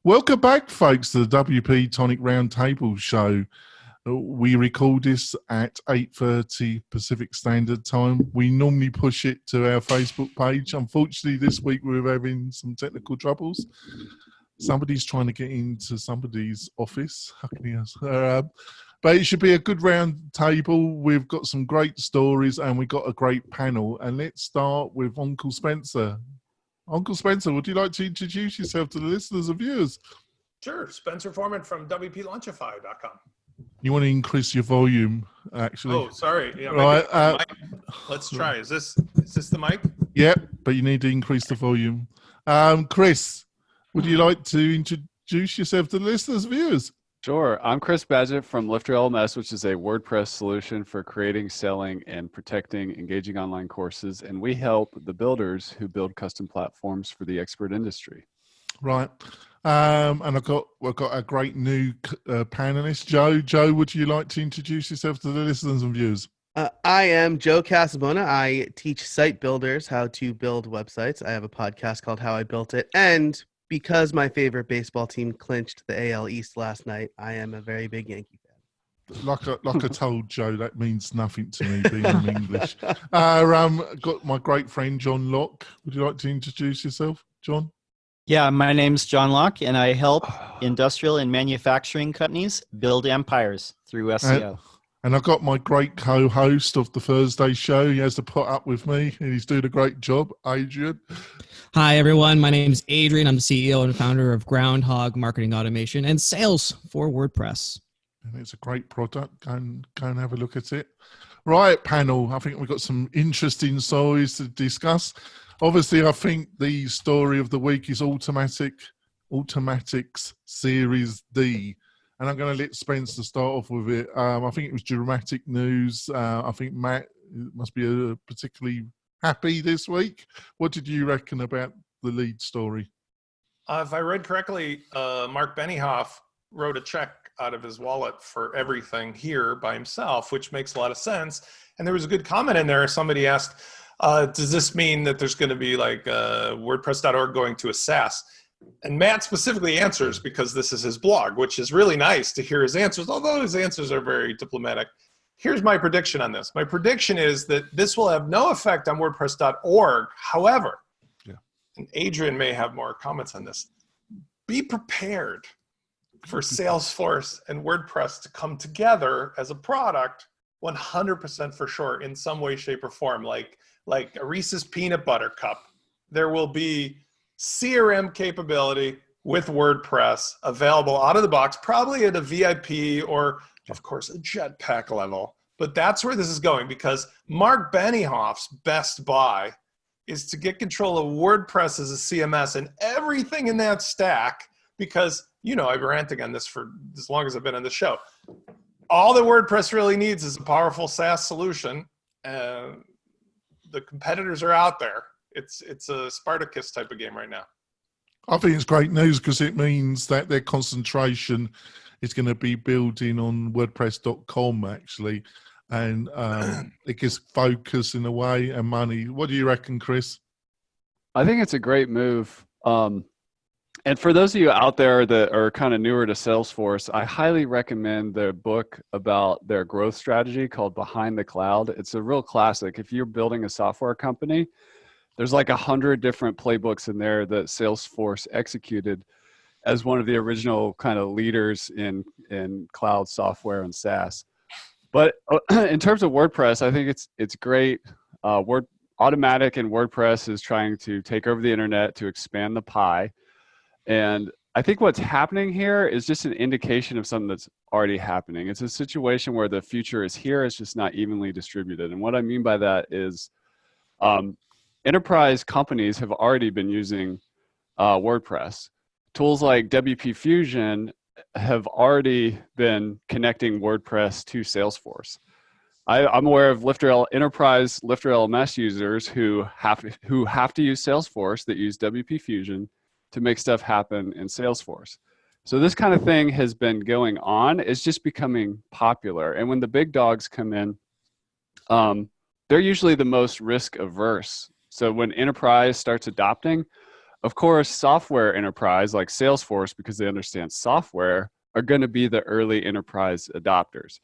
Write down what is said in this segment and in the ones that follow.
Welcome back, folks, to the WP-Tonic Roundtable show. We record this at 8:30 Pacific Standard Time. We normally push it to our Facebook page. Unfortunately, this week we're having some technical troubles. Somebody's trying to get into somebody's office. But it should be a good round table. We've got some great stories and we've got a great panel. And let's start with Uncle Spencer. Uncle Spencer, would you like to introduce yourself to the listeners and viewers? Sure. Spencer Forman from WPLaunchify.com. You want to increase your volume, actually. Oh, sorry. Yeah, right. Let's try. Is this the mic? Yep, but you need to increase the volume. Chris, would you like to introduce yourself to the listeners and viewers? Sure. I'm Chris Badgett from Lifter LMS, which is a WordPress solution for creating, selling, and protecting engaging online courses. And we help the builders who build custom platforms for the expert industry. Right. And we've got a great new panelist, Joe. Joe, would you like to introduce yourself to the listeners and viewers? I am Joe Casabona. I teach site builders how to build websites. I have a podcast called How I Built It. And because my favorite baseball team clinched the AL East last night, I am a very big Yankee fan. Like I told Joe, that means nothing to me, being in English. Got my great friend, John Locke. Would you like to introduce yourself, John? Yeah, my name's John Locke, and I help industrial and manufacturing companies build empires through SEO. And I've got my great co-host of the Thursday show. He has to put up with me, and he's doing a great job, Adrian. Hi, everyone. My name is Adrian. I'm the CEO and founder of Groundhog Marketing Automation and Sales for WordPress. And it's a great product. Go and have a look at it. Right, panel. I think we've got some interesting stories to discuss. Obviously, I think the story of the week is Automattic's Series D. And I'm going to let Spencer start off with it. I think it was dramatic news. I think Matt must be particularly happy this week. What did you reckon about the lead story? If I read correctly, Mark Benioff wrote a check out of his wallet for everything here by himself, which makes a lot of sense. And there was a good comment in there. Somebody asked, does this mean that there's going to be like WordPress.org going to a SaaS? And Matt specifically answers, because this is his blog, which is really nice to hear his answers, although his answers are very diplomatic. Here's my prediction on this. My prediction is that this will have no effect on WordPress.org. However, and Adrian may have more comments on this, be prepared for Salesforce and WordPress to come together as a product 100% for sure in some way, shape, or form, like a Reese's peanut butter cup. There will be CRM capability with WordPress available out of the box, probably at a VIP or, of course, a Jetpack level. But that's where this is going, because Mark Benioff's best buy is to get control of WordPress as a CMS and everything in that stack, because, I've been ranting on this for as long as I've been on the show. All that WordPress really needs is a powerful SaaS solution. The competitors are out there. It's a Spartacus type of game right now. I think it's great news because it means that their concentration is going to be building on WordPress.com, actually. And it gives focus in a way and money. What do you reckon, Chris? I think it's a great move. And for those of you out there that are kind of newer to Salesforce, I highly recommend their book about their growth strategy called Behind the Cloud. It's a real classic. If you're building a software company, there's like 100 different playbooks in there that Salesforce executed as one of the original kind of leaders in cloud software and SaaS. But in terms of WordPress, I think it's great. Automattic and WordPress is trying to take over the internet to expand the pie. And I think what's happening here is just an indication of something that's already happening. It's a situation where the future is here. It's just not evenly distributed. And what I mean by that is enterprise companies have already been using WordPress. Tools like WP Fusion have already been connecting WordPress to Salesforce. I'm aware of enterprise Lifter LMS users who have to use Salesforce that use WP Fusion to make stuff happen in Salesforce. So this kind of thing has been going on. It's just becoming popular. And when the big dogs come in, they're usually the most risk averse. So when enterprise starts adopting, Of course, software enterprise like Salesforce, because they understand software, are going to be the early enterprise adopters.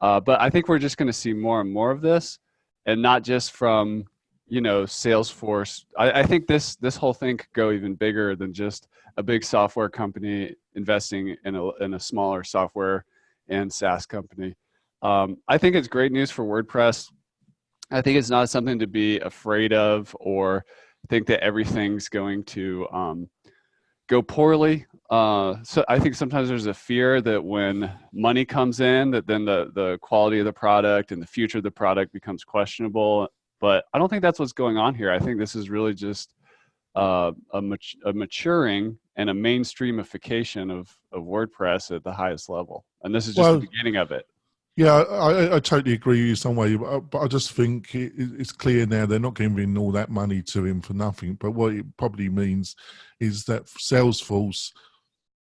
But I think we're just going to see more and more of this, and not just from, Salesforce. I think this whole thing could go even bigger than just a big software company investing in a smaller software and SaaS company. I think it's great news for WordPress. I think it's not something to be afraid of or think that everything's going to go poorly. So I think sometimes there's a fear that when money comes in, that then the quality of the product and the future of the product becomes questionable. But I don't think that's what's going on here. I think this is really just a maturing and a mainstreamification of WordPress at the highest level. And this is just the beginning of it. Yeah, I totally agree with you some way, but I just think it's clear now they're not giving all that money to him for nothing. But what it probably means is that Salesforce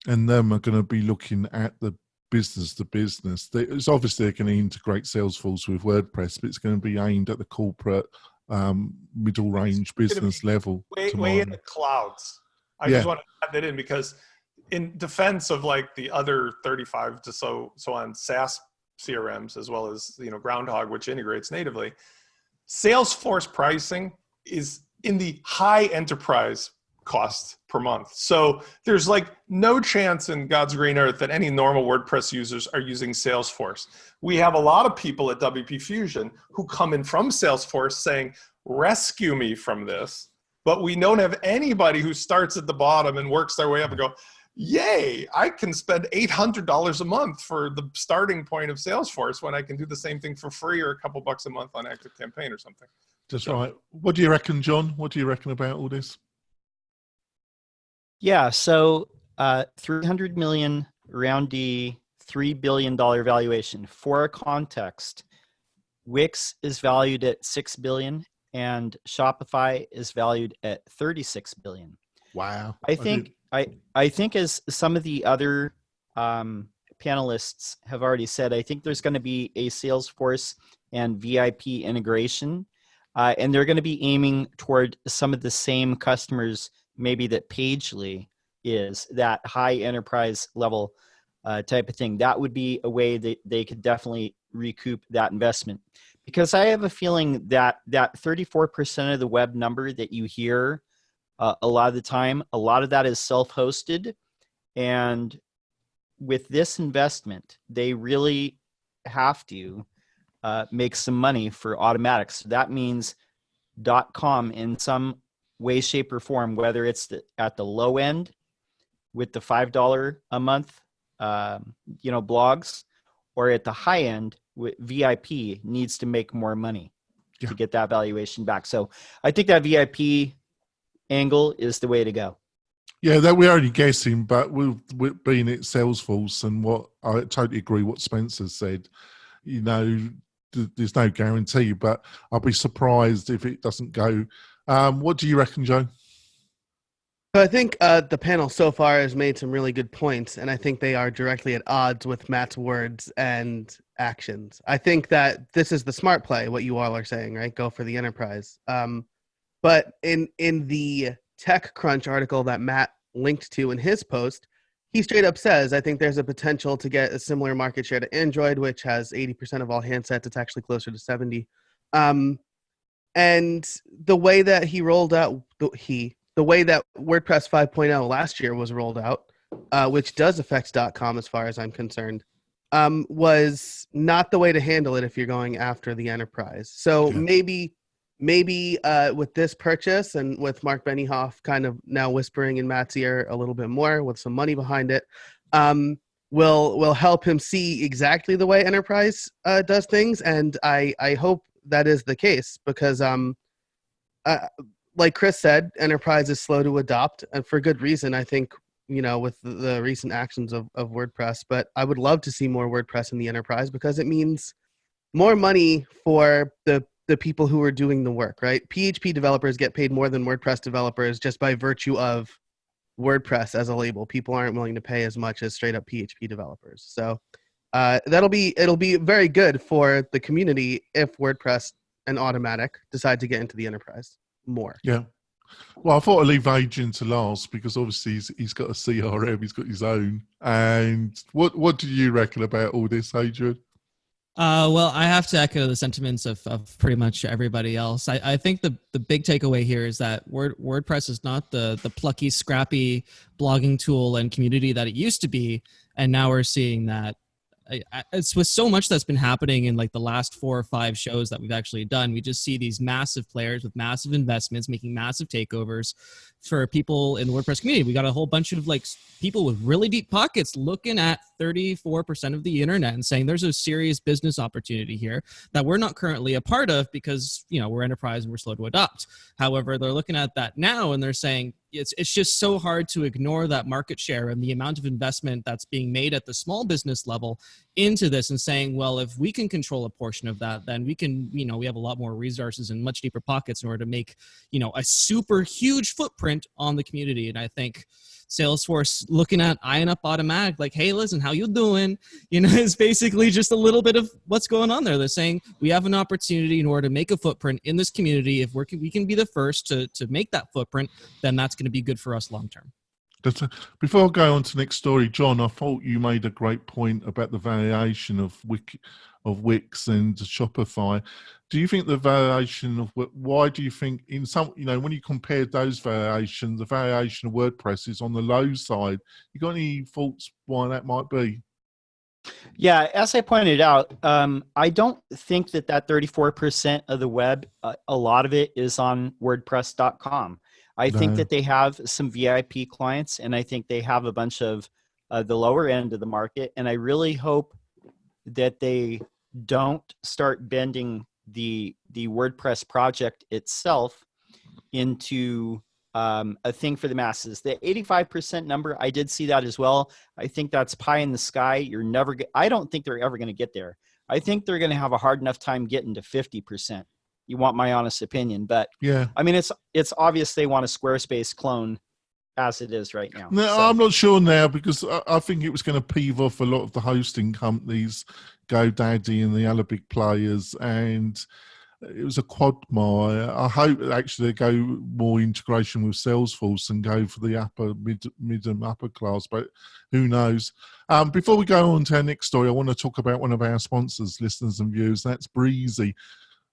and them are going to be looking at the business to business. It's obviously they're going to integrate Salesforce with WordPress, but it's going to be aimed at the corporate middle range business level. Way in the clouds. I just want to add that in because in defense of like the other 35 to so on SaaS CRMs, as well as Groundhog, which integrates natively, Salesforce pricing is in the high enterprise cost per month. So there's like no chance in God's green earth that any normal WordPress users are using Salesforce. We have a lot of people at WP Fusion who come in from Salesforce saying, rescue me from this. But we don't have anybody who starts at the bottom and works their way up and go, yay, I can spend $800 a month for the starting point of Salesforce when I can do the same thing for free or a couple bucks a month on ActiveCampaign or something. That's right. What do you reckon, John? What do you reckon about all this? Yeah, so 300 million round D, $3 billion valuation. For context, Wix is valued at $6 billion and Shopify is valued at $36 billion. Wow. I think as some of the other panelists have already said, I think there's going to be a Salesforce and VIP integration, and they're going to be aiming toward some of the same customers maybe that Pagely is, that high enterprise level type of thing. That would be a way that they could definitely recoup that investment. Because I have a feeling that 34% of the web number that you hear a lot of the time, a lot of that is self-hosted. And with this investment, they really have to make some money for Automattic. So that means .com in some way, shape, or form, whether it's at the low end with the $5 a month blogs, or at the high end with VIP, needs to make more money to get that valuation back. So I think that VIP angle is the way to go. Yeah, that we're only guessing, but with being at Salesforce and what I totally agree what Spencer said, there's no guarantee, but I'll be surprised if it doesn't go. What do you reckon, Joe? So I think the panel so far has made some really good points, and I think they are directly at odds with Matt's words and actions. I think that this is the smart play, what you all are saying, right? Go for the enterprise. But in the TechCrunch article that Matt linked to in his post, he straight up says, I think there's a potential to get a similar market share to Android, which has 80% of all handsets. It's actually closer to 70. And the way that he rolled out, the way that WordPress 5.0 last year was rolled out, which does affect .com as far as I'm concerned, was not the way to handle it if you're going after the enterprise. So maybe with this purchase and with Mark Benioff kind of now whispering in Matt's ear a little bit more with some money behind it, will help him see exactly the way enterprise does things. And I hope that is the case because like Chris said, enterprise is slow to adopt, and for good reason, I think, with the recent actions of WordPress. But I would love to see more WordPress in the enterprise because it means more money for the people who are doing the work, right? PHP developers get paid more than WordPress developers just by virtue of WordPress as a label. People aren't willing to pay as much as straight up PHP developers. So it'll be very good for the community if WordPress and Automattic decide to get into the enterprise more. Yeah. Well, I thought I'd leave Adrian to last because obviously he's got a CRM, he's got his own. And what do you reckon about all this, Adrian? Well, I have to echo the sentiments of pretty much everybody else. I think the big takeaway here is that WordPress is not the plucky, scrappy blogging tool and community that it used to be. And now we're seeing that it's with so much that's been happening in like the last 4 or 5 shows that we've actually done. We just see these massive players with massive investments making massive takeovers for people in the WordPress community. We got a whole bunch of like people with really deep pockets looking at 34% of the internet and saying there's a serious business opportunity here that we're not currently a part of because, you know, we're enterprise and we're slow to adopt. However, they're looking at that now and they're saying it's just so hard to ignore that market share and the amount of investment that's being made at the small business level into this and saying, well, if we can control a portion of that, then we can, you know, we have a lot more resources and much deeper pockets in order to make, you know, a super huge footprint on the community. And I think Salesforce looking at eyeing up Automattic, like, hey, listen, how you doing? You know, it's basically just a little bit of what's going on there. They're saying we have an opportunity in order to make a footprint in this community. If we can be the first to make that footprint, then that's going to be good for us long term. Before I go on to the next story, John, I thought you made a great point about the variation of Wix and Shopify. Do you think the variation of why do you think in some, you know, when you compare those variations, the variation of WordPress is on the low side? You got any thoughts why that might be? Yeah, as I pointed out, I don't think that 34% of the web, a lot of it is on WordPress.com. I think that they have some VIP clients, and I think they have a bunch of the lower end of the market. And I really hope that they don't start bending the WordPress project itself into a thing for the masses. The 85% number, I did see that as well. I think that's pie in the sky. You're never. I don't think they're ever going to get there. I think they're going to have a hard enough time getting to 50%. You want my honest opinion, but yeah, I mean, it's obvious they want a Squarespace clone as it is right now. No, so. I'm not sure now because I think it was going to peeve off a lot of the hosting companies, GoDaddy and the other big players, and it was a quagmire. I hope actually they go more integration with Salesforce and go for the upper mid and upper class, but who knows? Before we go on to our next story, I want to talk about one of our sponsors, listeners and viewers. That's Breezy.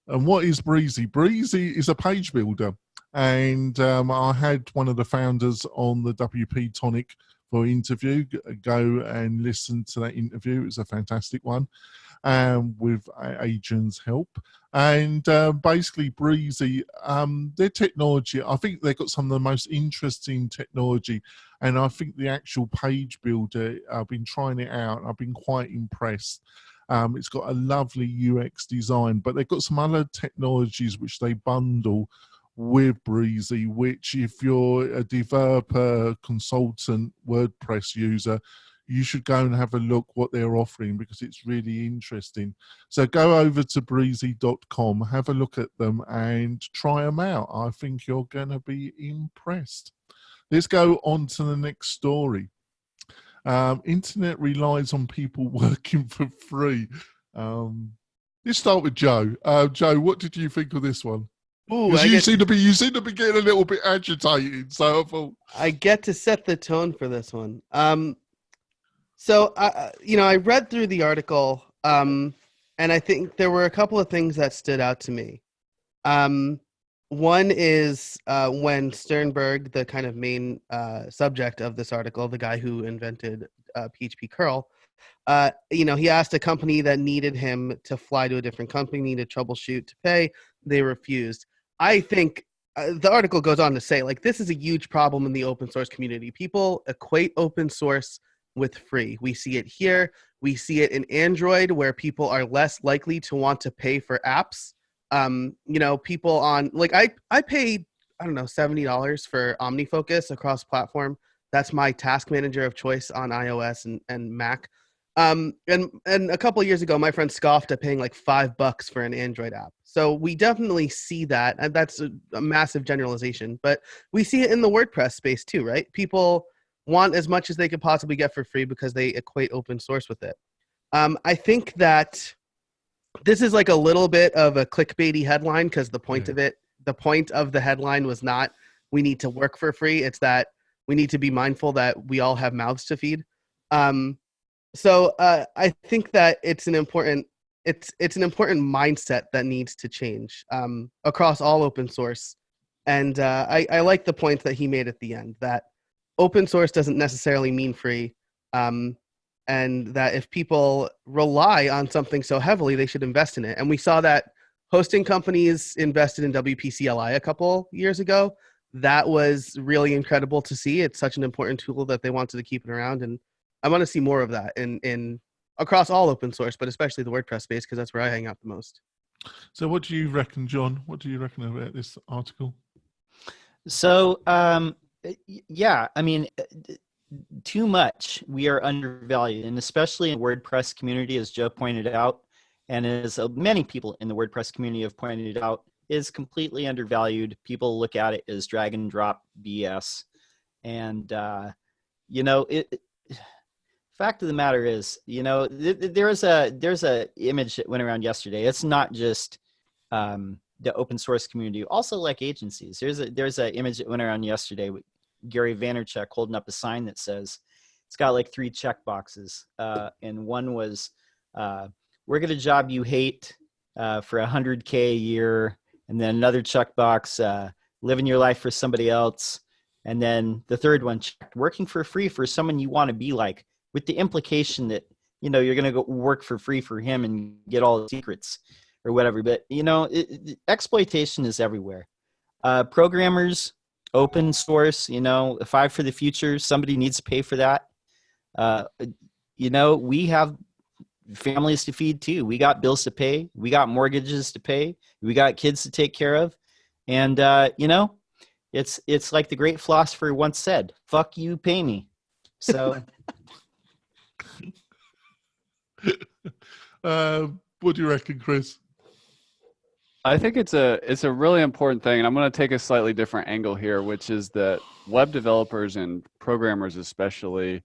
And what is Breezy? Breezy is a page builder. And I had one of the founders on the WP-Tonic for interview. Go and listen to that interview. It was a fantastic one with Adrian's help. And basically Breezy, their technology, I think they've got some of the most interesting technology. And I think the actual page builder, I've been trying it out. I've been quite impressed. It's got a lovely UX design, but they've got some other technologies which they bundle with Breezy, which if you're a developer, consultant, WordPress user, you should go and have a look what they're offering because it's really interesting. So go over to breezy.com, have a look at them and try them out. I think you're going to be impressed. Let's go on to the next story. Internet relies on people working for free. Let's start with Joe. Joe, what did you think of this one? Because you seem to be getting a little bit agitated. So I thought I get to set the tone for this one. So I read through the article, and I think there were a couple of things that stood out to me. One is when Sternberg, the kind of main subject of this article, the guy who invented PHP curl, he asked a company that needed him to fly to a different company to troubleshoot to pay. They refused. I think the article goes on to say, like, this is a huge problem in the open source community. People equate open source with free. We see it here. We see it in Android, where people are less likely to want to pay for apps. People on, like, I paid, I don't know, $70 for OmniFocus across platform. That's my task manager of choice on iOS and Mac. And a couple of years ago, my friend scoffed at paying like $5 for an Android app. So we definitely see that, and that's a massive generalization, but we see it in the WordPress space too, right? People want as much as they could possibly get for free because they equate open source with it. I think that this is like a little bit of a clickbaity headline because the point of the headline was not we need to work for free. It's that we need to be mindful that we all have mouths to feed. So I think that it's an important mindset that needs to change across all open source. And I like the point that he made at the end, that open source doesn't necessarily mean free. And that if people rely on something so heavily, they should invest in it. And we saw that hosting companies invested in WP-CLI a couple years ago. That was really incredible to see. It's such an important tool that they wanted to keep it around. And I want to see more of that in across all open source, but especially the WordPress space, because that's where I hang out the most. So what do you reckon, John? What do you reckon about this article? So, yeah, I mean, too much. We are undervalued, and especially in the WordPress community, as Joe pointed out, and as many people in the WordPress community have pointed out, is completely undervalued. People look at it as drag and drop BS. And, you know, fact of the matter is, you know, there's a image that went around yesterday. It's not just the open source community, also like agencies. There's a image that went around yesterday with Gary Vaynerchuk holding up a sign that says, it's got like 3 check boxes. And one was, work at a job you hate for $100K a year. And then another checkbox, living your life for somebody else. And then the third one, checked, working for free for someone you want to be like, with the implication that, you know, you're going to go work for free for him and get all the secrets or whatever. But, you know, exploitation is everywhere. Programmers, open source, you know, a 5 for the future, somebody needs to pay for that. You know, we have families to feed too. We got bills to pay. We got mortgages to pay. We got kids to take care of. And, you know, it's like the great philosopher once said, fuck you, pay me. So... What do you reckon, Chris? I think it's a really important thing, and I'm going to take a slightly different angle here, which is that web developers and programmers especially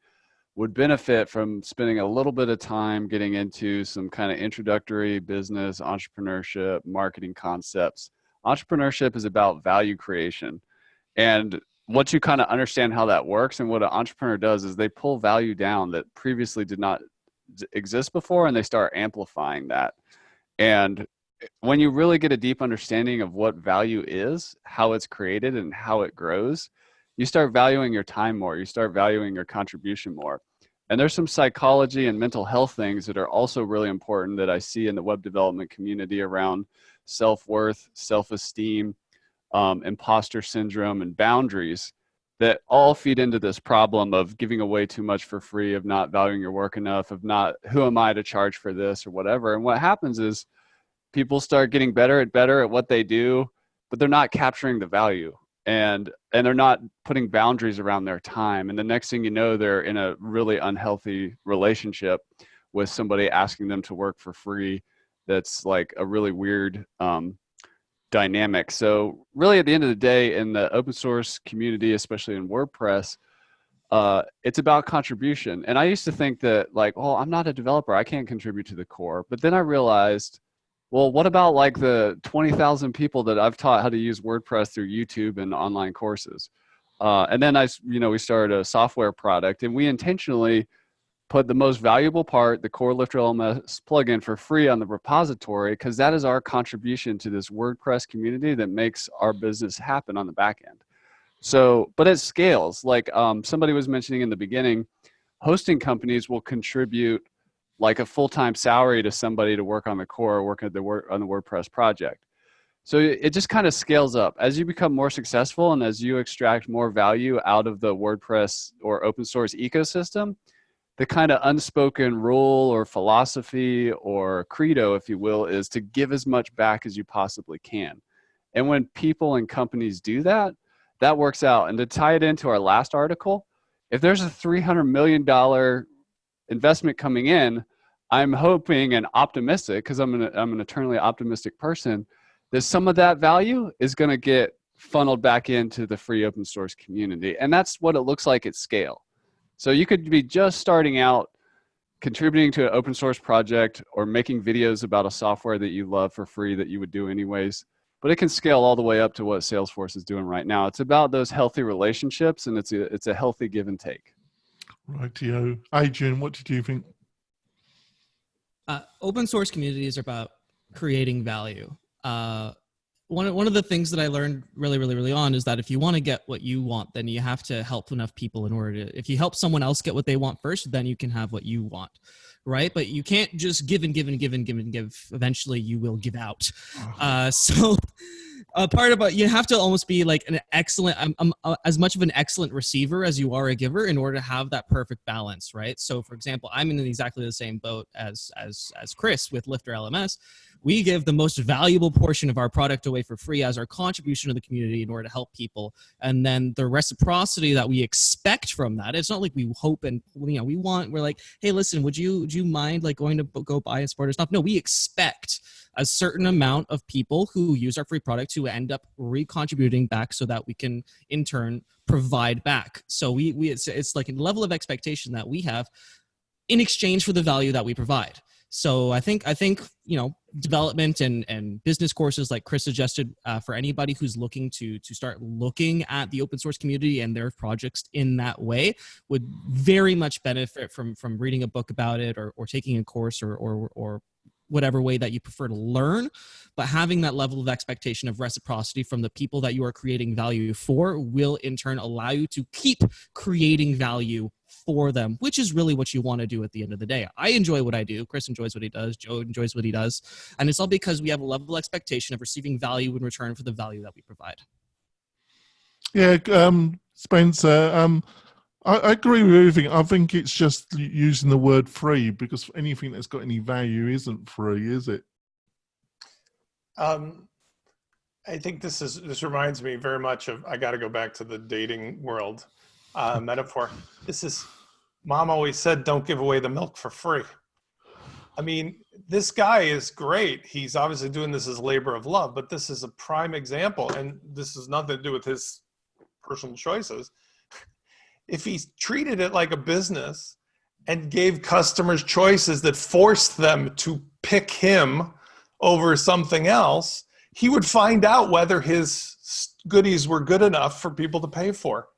would benefit from spending a little bit of time getting into some kind of introductory business, entrepreneurship, marketing concepts. Entrepreneurship is about value creation. And once you kind of understand how that works, and what an entrepreneur does is they pull value down that previously did not exist before, and they start amplifying that. And when you really get a deep understanding of what value is, how it's created, and how it grows, you start valuing your time more. You start valuing your contribution more. And there's some psychology and mental health things that are also really important that I see in the web development community around self-worth, self-esteem, imposter syndrome, and boundaries that all feed into this problem of giving away too much for free, of not valuing your work enough, of not, who am I to charge for this or whatever. And what happens is people start getting better at what they do, but they're not capturing the value, and they're not putting boundaries around their time. And the next thing you know, they're in a really unhealthy relationship with somebody asking them to work for free. That's like a really weird dynamic. So really, at the end of the day, in the open source community, especially in WordPress, it's about contribution. And I used to think that, like, oh, I'm not a developer, I can't contribute to the core. But then I realized, well, what about like the 20,000 people that I've taught how to use WordPress through YouTube and online courses? And then we started a software product, and we intentionally put the most valuable part, the core Lifter LMS plugin, for free on the repository, because that is our contribution to this WordPress community that makes our business happen on the back end. So, but it scales. Like somebody was mentioning in the beginning, hosting companies will contribute like a full-time salary to somebody to work on the core, work on the WordPress project. So it just kind of scales up. As you become more successful and as you extract more value out of the WordPress or open source ecosystem, the kind of unspoken rule or philosophy or credo, if you will, is to give as much back as you possibly can. And when people and companies do that, that works out. And to tie it into our last article, if there's a $300 million investment coming in, I'm hoping and optimistic, because I'm an eternally optimistic person, that some of that value is going to get funneled back into the free open source community. And that's what it looks like at scale. So you could be just starting out contributing to an open source project or making videos about a software that you love for free that you would do anyways. but it can scale all the way up to what Salesforce is doing right now. It's about those healthy relationships, and it's a healthy give and take. Rightio. Adrian, what did you think? Open source communities are about creating value. One of the things that I learned really, really, really on is that if you want to get what you want, then you have to help enough people in order to, if you help someone else get what they want first, then you can have what you want, right? But you can't just give and give and give and give and give. Eventually you will give out. So part about, you have to almost be like an excellent, as much of an excellent receiver as you are a giver in order to have that perfect balance, right? So for example, I'm in exactly the same boat as Chris with Lifter LMS. We give the most valuable portion of our product away for free as our contribution to the community in order to help people. And then the reciprocity that we expect from that, it's not like we hope and, you know, we're like, hey, listen, would you mind like going to go buy and support our stuff? No, we expect a certain amount of people who use our free product to end up re-contributing back so that we can in turn provide back. So it's like a level of expectation that we have in exchange for the value that we provide. So I think you know, development and business courses like Chris suggested for anybody who's looking to start looking at the open source community and their projects in that way would very much benefit from reading a book about it or taking a course or whatever way that you prefer to learn. But having that level of expectation of reciprocity from the people that you are creating value for will in turn allow you to keep creating value for them, which is really what you want to do at the end of the day. I enjoy what I do. Chris enjoys what he does. Joe enjoys what he does. And it's all because we have a level of expectation of receiving value in return for the value that we provide. Yeah, Spencer, I agree with everything. I think it's just using the word free, because anything that's got any value isn't free, is it? I think this reminds me very much of, I got to go back to the dating world metaphor. This is, Mom always said, don't give away the milk for free. I mean, this guy is great. He's obviously doing this as labor of love, but this is a prime example, and this has nothing to do with his personal choices. If he treated it like a business and gave customers choices that forced them to pick him over something else, he would find out whether his goodies were good enough for people to pay for.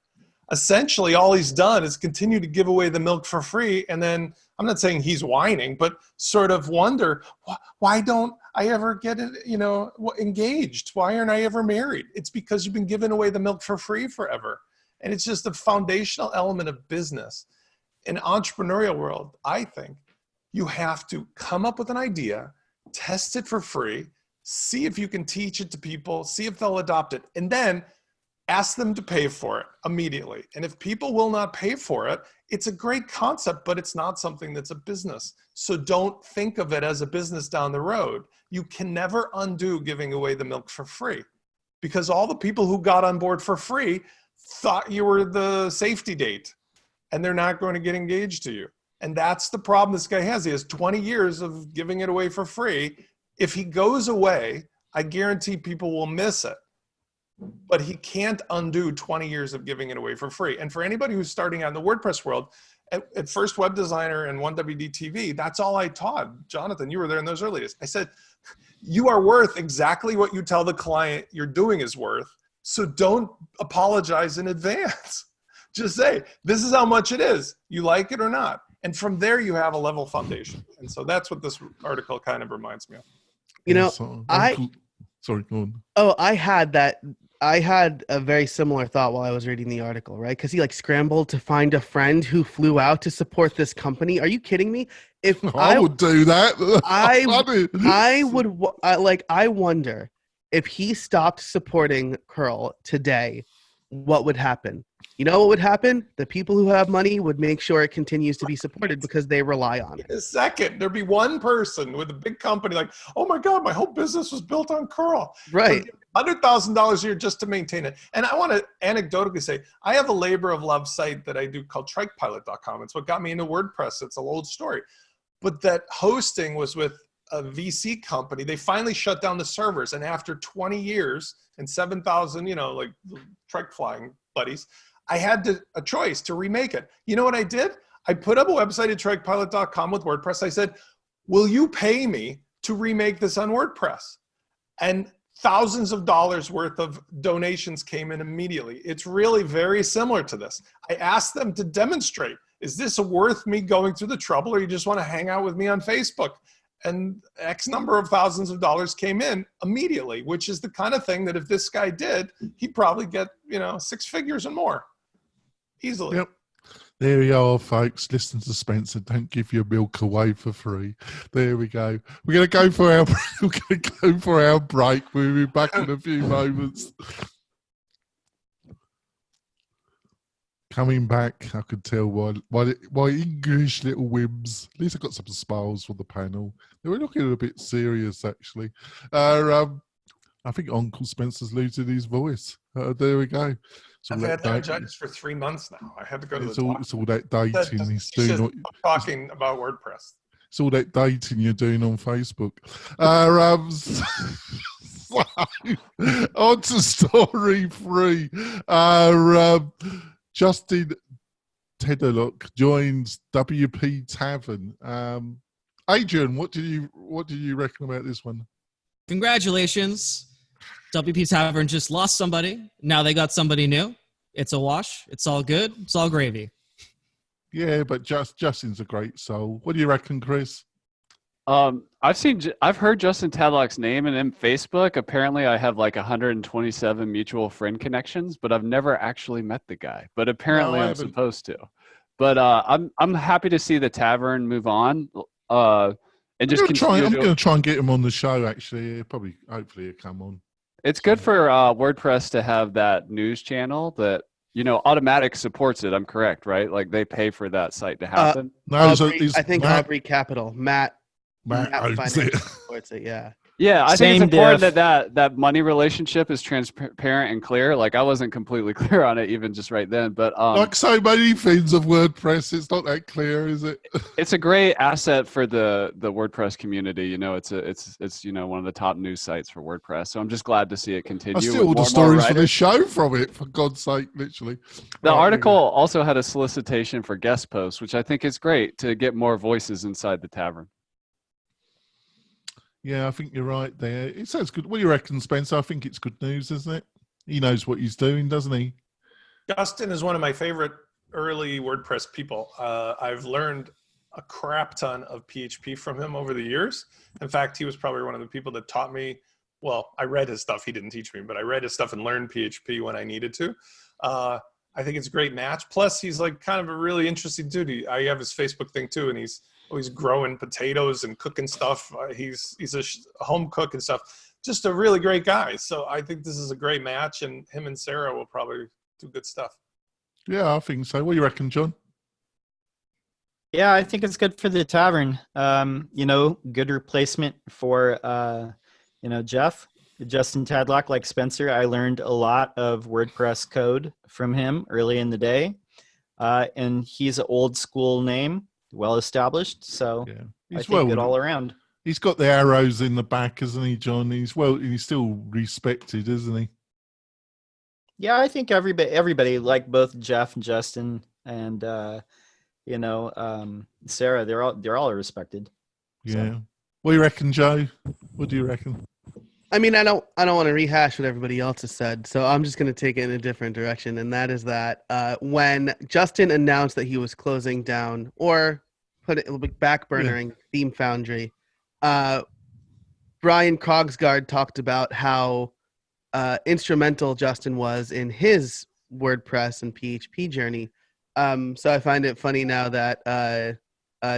Essentially, all he's done is continue to give away the milk for free. And then, I'm not saying he's whining, but sort of wonder, why don't I ever get engaged? Why aren't I ever married? It's because you've been giving away the milk for free forever. And it's just a foundational element of business. In entrepreneurial world, I think you have to come up with an idea, test it for free, see if you can teach it to people, see if they'll adopt it, and then ask them to pay for it immediately. And if people will not pay for it, it's a great concept, but it's not something that's a business. So don't think of it as a business down the road. You can never undo giving away the milk for free, because all the people who got on board for free thought you were the safety date, and they're not going to get engaged to you. And that's the problem this guy has. He has 20 years of giving it away for free. If he goes away, I guarantee people will miss it. But he can't undo 20 years of giving it away for free. And for anybody who's starting out in the WordPress world, at First Web Designer and 1WD-TV, that's all I taught. Jonathan, you were there in those early days. I said, you are worth exactly what you tell the client you're doing is worth. So don't apologize in advance. Just say, this is how much it is. You like it or not? And from there, you have a level foundation. And so that's what this article kind of reminds me of. You know, sorry, go on. Oh, I had a very similar thought while I was reading the article, right? Because he like scrambled to find a friend who flew out to support this company. Are you kidding me? If I would do that, I wonder if he stopped supporting Curl today, what would happen? You know what would happen? The people who have money would make sure it continues to be supported because they rely on it. In a second, there'd be one person with a big company like, oh my God, my whole business was built on Curl. Right. $100,000 a year just to maintain it. And I want to anecdotally say, I have a labor of love site that I do called TrikePilot.com. It's what got me into WordPress. It's an old story. But that hosting was with a VC company. They finally shut down the servers. And after 20 years and 7,000, like trike flying buddies, I had a choice to remake it. You know what I did? I put up a website at TrikePilot.com with WordPress. I said, will you pay me to remake this on WordPress? And thousands of dollars worth of donations came in immediately. It's really very similar to this. I asked them to demonstrate, is this worth me going through the trouble, or you just want to hang out with me on Facebook? And X number of thousands of dollars came in immediately, which is the kind of thing that if this guy did, he'd probably get, 6 figures and more easily. Yep. There we are, folks. Listen to Spencer. Don't give your milk away for free. There we go. We're going to go for our break. We'll be back in a few moments. Coming back, I could tell why English little whims. At least I got some smiles for the panel. They were looking a bit serious, actually. I think Uncle Spencer's losing his voice. There we go. I've had laryngitis for 3 months now. I had to go to the doctor. It's all that dating. He's doing talking about WordPress. It's all that dating you're doing on Facebook. On to story 3. Justin Tadlock joins WP Tavern. Adrian, what did you reckon about this one? Congratulations. WP Tavern just lost somebody. Now they got somebody new. It's a wash. It's all good. It's all gravy. Yeah, but Justin's a great soul. What do you reckon, Chris? I've heard Justin Tadlock's name and in Facebook. Apparently I have like 127 mutual friend connections, but I've never actually met the guy. But apparently I'm supposed to. But I'm happy to see the Tavern move on. And just I'm going to try and get him on the show. Actually, hopefully he'll come on. It's good for WordPress to have that news channel that, Automattic supports it. I'm correct, right? Like they pay for that site to happen. No, I think Aubrey Capital. Matt owns it. Supports it. Yeah. Yeah, I Same think it's important diff. that money relationship is transparent and clear. Like I wasn't completely clear on it even just right then, but like so many things of WordPress, it's not that clear, is it? It's a great asset for the WordPress community. It's one of the top news sites for WordPress. So I'm just glad to see it continue. I steal all the stories for the show from it, for God's sake, literally. The article also had a solicitation for guest posts, which I think is great to get more voices inside the Tavern. Yeah, I think you're right there. It sounds good. What do you reckon, Spencer? I think it's good news, isn't it? He knows what he's doing, doesn't he? Justin is one of my favorite early WordPress people. I've learned a crap ton of PHP from him over the years. In fact, he was probably one of the people that taught me. Well, I read his stuff. He didn't teach me, but I read his stuff and learned PHP when I needed to. I think it's a great match. Plus, he's like kind of a really interesting dude. I have his Facebook thing too, and he's always growing potatoes and cooking stuff. He's a home cook and stuff. Just a really great guy. So I think this is a great match, and him and Sarah will probably do good stuff. Yeah, I think so. What do you reckon, John? Yeah, I think it's good for the Tavern. Good replacement for, Jeff. Justin Tadlock, like Spencer. I learned a lot of WordPress code from him early in the day. And he's an old school name. Well established, so yeah. I think good all around. He's got the arrows in the back, hasn't he, John? He's still respected, isn't he? Yeah, I think everybody like both Jeff and Justin and Sarah, they're all respected. Yeah. So. What do you reckon, Joe? What do you reckon? I mean, I don't want to rehash what everybody else has said, so I'm just going to take it in a different direction, and that is that when Justin announced that he was closing down or backburnering Theme Foundry, Brian Krogsgaard talked about how instrumental Justin was in his WordPress and PHP journey. So I find it funny now that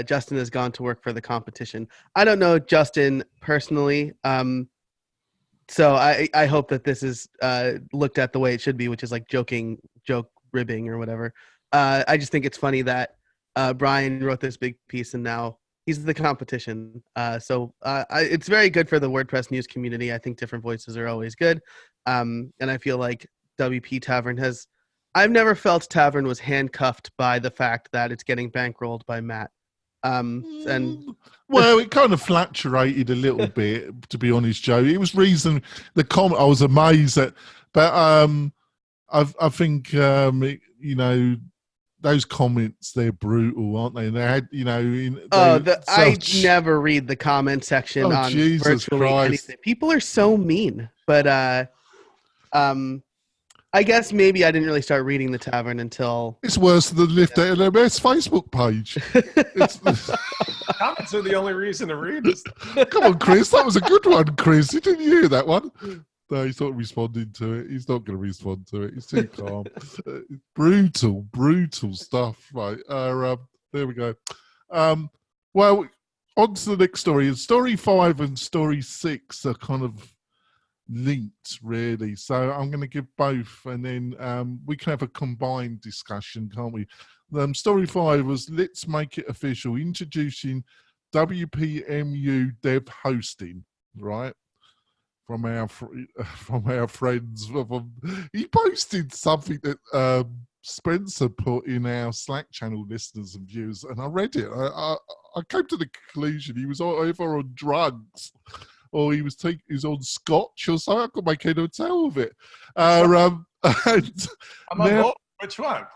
Justin has gone to work for the competition. I don't know Justin personally. So I hope that this is looked at the way it should be, which is like joke ribbing or whatever. I just think it's funny that Brian wrote this big piece and now he's the competition. So it's very good for the WordPress news community. I think different voices are always good. And I feel like WP Tavern I've never felt Tavern was handcuffed by the fact that it's getting bankrolled by Matt. Well, it kind of fluctuated a little bit, to be honest, Joe. It was reason the comment I was amazed at, but I think those comments, they're brutal, aren't they? And they had I never read the comment section on Jesus virtually Christ. anything. People are so mean, But I guess maybe I didn't really start reading the Tavern until It's worse than the Lift LMS Facebook page. Comments are the only reason to read this. Come on, Chris. That was a good one, Chris. Didn't you hear that one? No, he's not responding to it. He's not going to respond to it. He's too calm. Brutal stuff. Right. There we go. Well, on to the next story. Story 5 and story 6 are kind of linked, really. So I'm going to give both, and then we can have a combined discussion, can't we? Story 5 was Let's Make It Official, introducing WPMU dev hosting, right? From our friends. He posted something that Spencer put in our Slack channel, listeners and viewers, and I read it. I came to the conclusion he was either on drugs or he was on scotch or something. I couldn't make head or tail of it. I'm on board. Which one?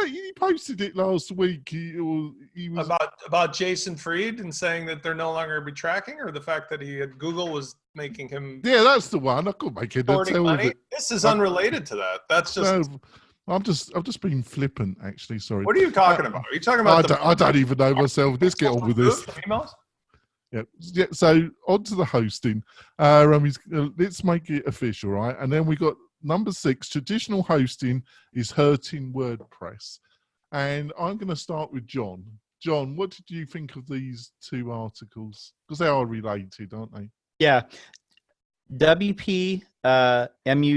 He posted it last week. He was about Jason Fried and saying that they're no longer be tracking, or the fact that Google was making him. Yeah, that's the one. I couldn't make it. This is unrelated to that. That's just. No, I'm just being flippant, actually. Sorry. What are you talking about? Are you talking about? I don't even know myself. Let's get on with this. Emails? Yeah. So on to the hosting. Let's make it official, right? And then we got number 6. Traditional hosting is hurting WordPress. And I'm going to start with John. John, what did you think of these 2 articles? Because they are related, aren't they? Yeah. WPMU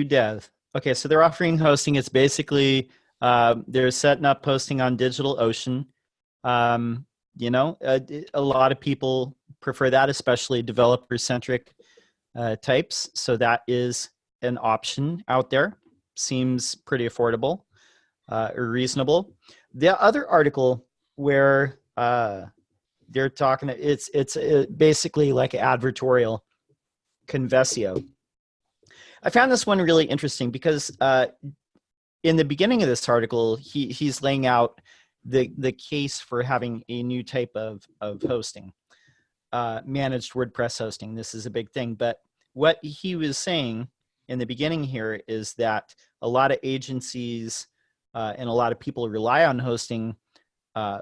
Dev. Okay, so they're offering hosting. It's basically they're setting up hosting on DigitalOcean. A lot of people prefer that, especially developer-centric types. So that is an option out there. Seems pretty affordable or reasonable. The other article where they're talking, it's basically like advertorial, Conversio. I found this one really interesting because in the beginning of this article, he's laying out the case for having a new type of hosting, managed WordPress hosting. This is a big thing. But what he was saying in the beginning here is that a lot of agencies and a lot of people rely on hosting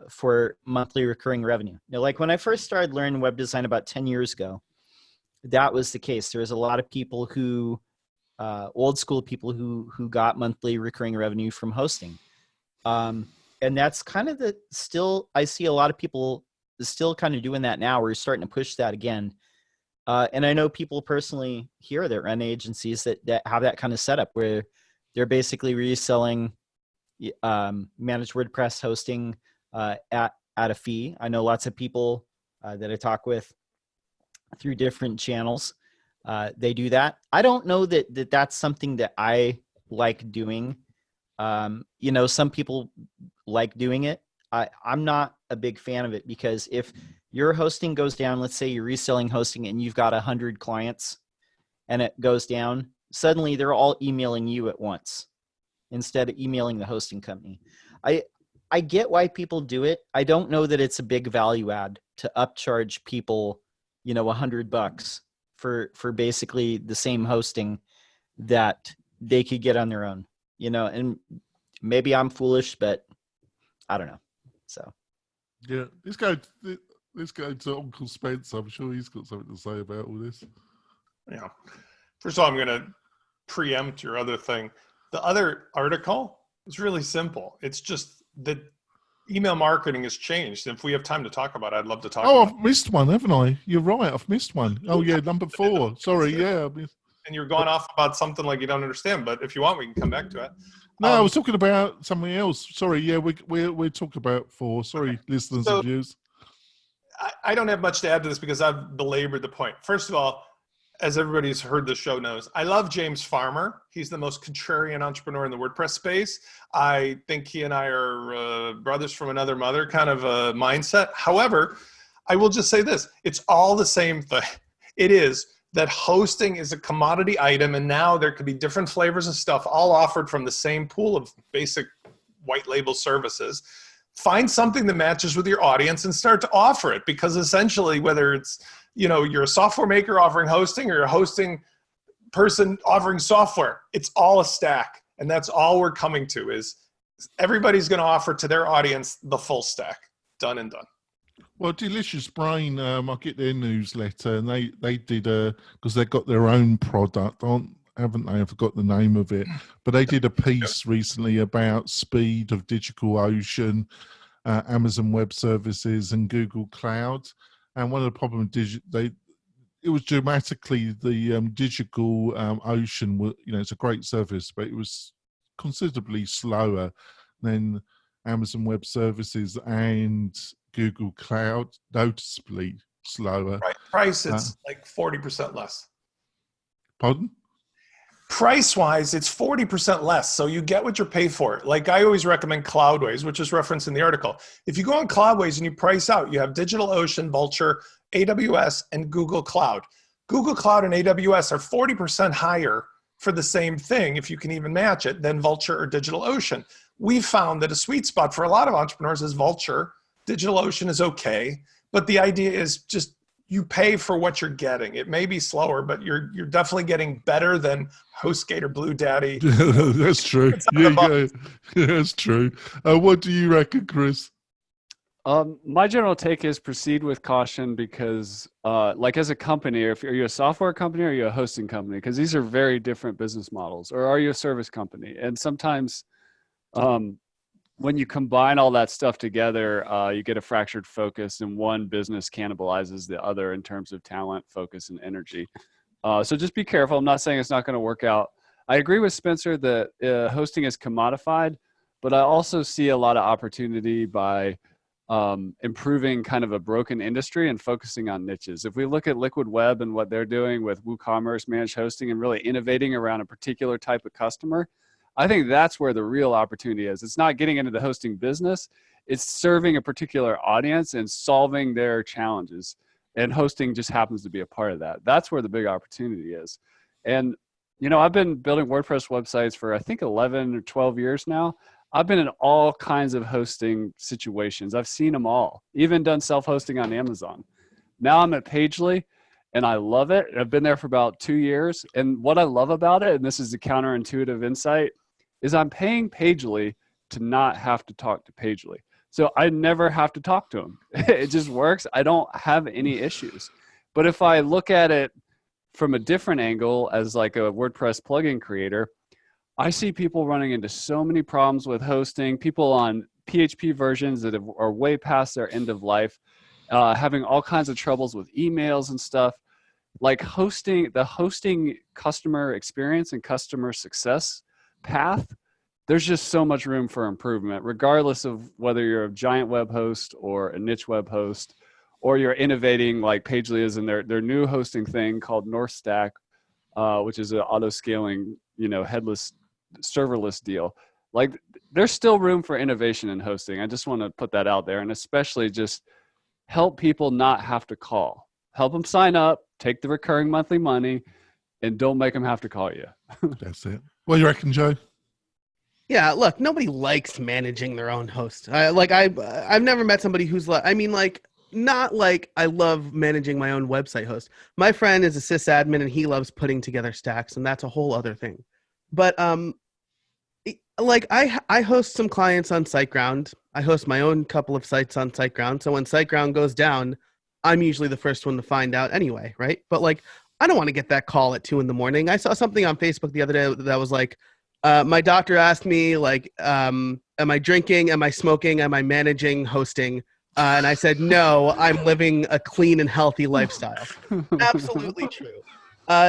for monthly recurring revenue. Now, like when I first started learning web design about 10 years ago, that was the case. There was a lot of people who old school people who got monthly recurring revenue from hosting. And that's kind of I see a lot of people still kind of doing that now. We're starting to push that again. And I know people personally here that run agencies that have that kind of setup where they're basically reselling managed WordPress hosting at a fee. I know lots of people that I talk with through different channels. They do that. I don't know that that's something that I like doing. Some people like doing it. I'm not a big fan of it because if your hosting goes down, let's say you're reselling hosting and you've got 100 clients and it goes down, suddenly they're all emailing you at once instead of emailing the hosting company. I get why people do it. I don't know that it's a big value add to upcharge people, $100 for basically the same hosting that they could get on their own, and maybe I'm foolish, but I don't know. So yeah, let's go to Uncle Spence. I'm sure he's got something to say about all this. Yeah. First of all, I'm going to preempt your other thing. The other article is really simple. It's just that email marketing has changed. If we have time to talk about it, I'd love to talk about it. I've missed one, haven't I? You're right. I've missed one. Oh, yeah, number 4. Sorry, yeah. And you're going off about something like you don't understand, but if you want, we can come back to it. No, I was talking about something else. Sorry, yeah, we're talking about 4. Sorry, listeners and viewers. I don't have much to add to this because I've belabored the point. First of all, as everybody's heard the show knows, I love James Farmer. He's the most contrarian entrepreneur in the WordPress space. I think he and I are brothers from another mother kind of a mindset. However, I will just say this. It's all the same thing. It is that hosting is a commodity item, and now there could be different flavors of stuff all offered from the same pool of basic white label services. Find something that matches with your audience and start to offer it, because essentially whether it's, you're a software maker offering hosting or you're a hosting person offering software. It's all a stack. And that's all we're coming to is everybody's going to offer to their audience the full stack. Done and done. Well, Delicious Brain, I get their newsletter, and they did because they've got their own product, haven't they? I forgot the name of it, but they did a piece recently about speed of DigitalOcean, Amazon Web Services, and Google Cloud. And one of the problems it was dramatically the Digital Ocean. It's a great service, but it was considerably slower than Amazon Web Services and Google Cloud, noticeably slower. Right. Price, it's like 40% less. Pardon? Price-wise, it's 40% less, so you get what you pay for. Like I always recommend Cloudways, which is referenced in the article. If you go on Cloudways and you price out, you have DigitalOcean, Vultr, AWS, and Google Cloud. Google Cloud and AWS are 40% higher for the same thing, if you can even match it, than Vultr or DigitalOcean. We've found that a sweet spot for a lot of entrepreneurs is Vultr. DigitalOcean is okay, but the idea is just you pay for what you're getting. It may be slower, but you're definitely getting better than HostGator or BlueDaddy. That's true. Yeah, that's true. What do you reckon, Chris? My general take is proceed with caution because, like as a company, are you a software company or are you a hosting company? Because these are very different business models. Or are you a service company? And sometimes when you combine all that stuff together, you get a fractured focus, and one business cannibalizes the other in terms of talent, focus, and energy. So just be careful. I'm not saying it's not going to work out. I agree with Spencer that hosting is commodified, but I also see a lot of opportunity by improving kind of a broken industry and focusing on niches. If we look at Liquid Web and what they're doing with WooCommerce, managed hosting, and really innovating around a particular type of customer, I think that's where the real opportunity is. It's not getting into the hosting business. It's serving a particular audience and solving their challenges. And hosting just happens to be a part of that. That's where the big opportunity is. And, I've been building WordPress websites for, I think, 11 or 12 years now. I've been in all kinds of hosting situations. I've seen them all, even done self-hosting on Amazon. Now I'm at Pagely, and I love it. I've been there for about 2 years. And what I love about it, and this is the counterintuitive insight, is I'm paying Pagely to not have to talk to Pagely. So I never have to talk to them. It just works. I don't have any issues. But if I look at it from a different angle as like a WordPress plugin creator, I see people running into so many problems with hosting, people on PHP versions that are way past their end of life, having all kinds of troubles with emails and stuff. Like the hosting customer experience and customer success path, there's just so much room for improvement, regardless of whether you're a giant web host or a niche web host, or you're innovating like Pagely is in their new hosting thing called North Stack, which is an auto-scaling, headless serverless deal. Like there's still room for innovation in hosting. I just want to put that out there, and especially just help people not have to call. Help them sign up, take the recurring monthly money, and don't make them have to call you. That's it. What do you reckon, Joe? Yeah, look, nobody likes managing their own host. I've never met somebody who's not like I love managing my own website host. My friend is a sysadmin and he loves putting together stacks, and that's a whole other thing. But I host some clients on SiteGround. I host my own couple of sites on SiteGround. So when SiteGround goes down, I'm usually the first one to find out anyway, right? But I don't want to get that call at 2 a.m. I saw something on Facebook the other day that was like, my doctor asked me, am I drinking? Am I smoking? Am I managing hosting? And I said, no, I'm living a clean and healthy lifestyle. Absolutely true.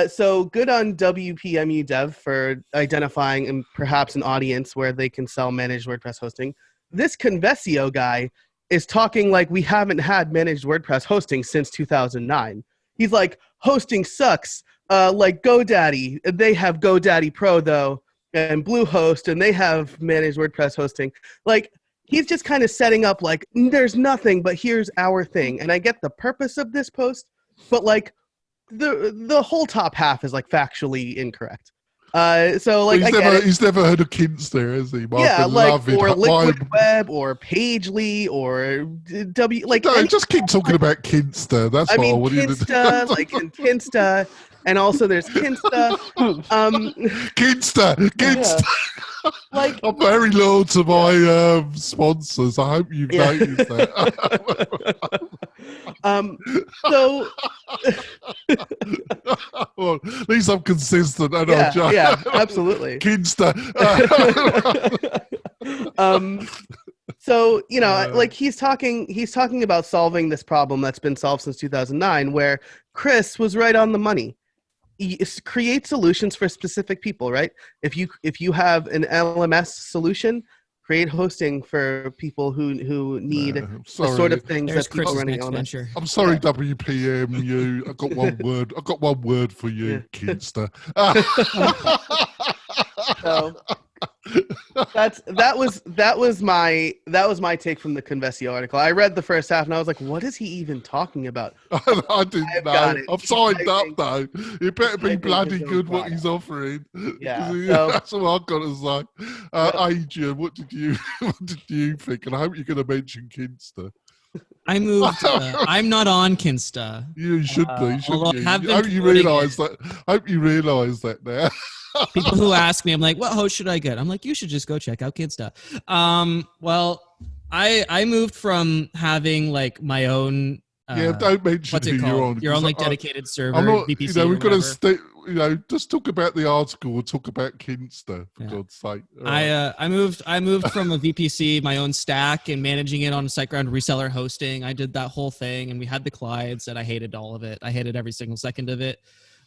So good on WPMU Dev for identifying perhaps an audience where they can sell managed WordPress hosting. This Convesio guy is talking like we haven't had managed WordPress hosting since 2009. He's like, hosting sucks. Like GoDaddy, they have GoDaddy Pro though, and Bluehost, and they have managed WordPress hosting. Like, he's just kind of setting up like, there's nothing, but here's our thing. And I get the purpose of this post, but the whole top half is factually incorrct. He's never heard of Kinster, has he? Or Liquid Web or Pagely or just keep talking about Kinster. That's what I wanted to do. And Kinsta. and also there's Kinsta. Kinsta. Like, I'm very loyal to my sponsors. I hope you've noticed that. So Well, at least I'm consistent. And yeah, absolutely. Kinsta. So, you know, like he's talking about solving this problem that's been solved since 2009, where Chris was right on the money. Create solutions for specific people, right? If you have an LMS solution, create hosting for people who need the sort of things There's that people Chris's running next LMS. venture. I'm sorry, WPMU. I've got one word. I've got one word for you, Kinsta. So that was my take from the Convessi article. I read the first half and I was like, what is he even talking about? I didn't know. I'm signed up though. It better be bloody good what he's offering. Yeah, That's what I've got to say. Adrian, what did you think? And I hope you're going to mention Kinsta. I moved. I'm not on Kinsta. You should be, shouldn't you? I hope you realise that. Hope you realise that now. People who ask me, I'm like, what host should I get? I'm like, you should just go check out Kinsta. Well, I moved from having like my own. Don't mention what's it who called? you're on. Your own like dedicated server. I'm not, VPC we've got to to just talk about the article or talk about Kinsta, for God's sake. I moved from a VPC, my own stack, and managing it on SiteGround reseller hosting. I did that whole thing, and we had the clients, and I hated all of it. I hated every single second of it.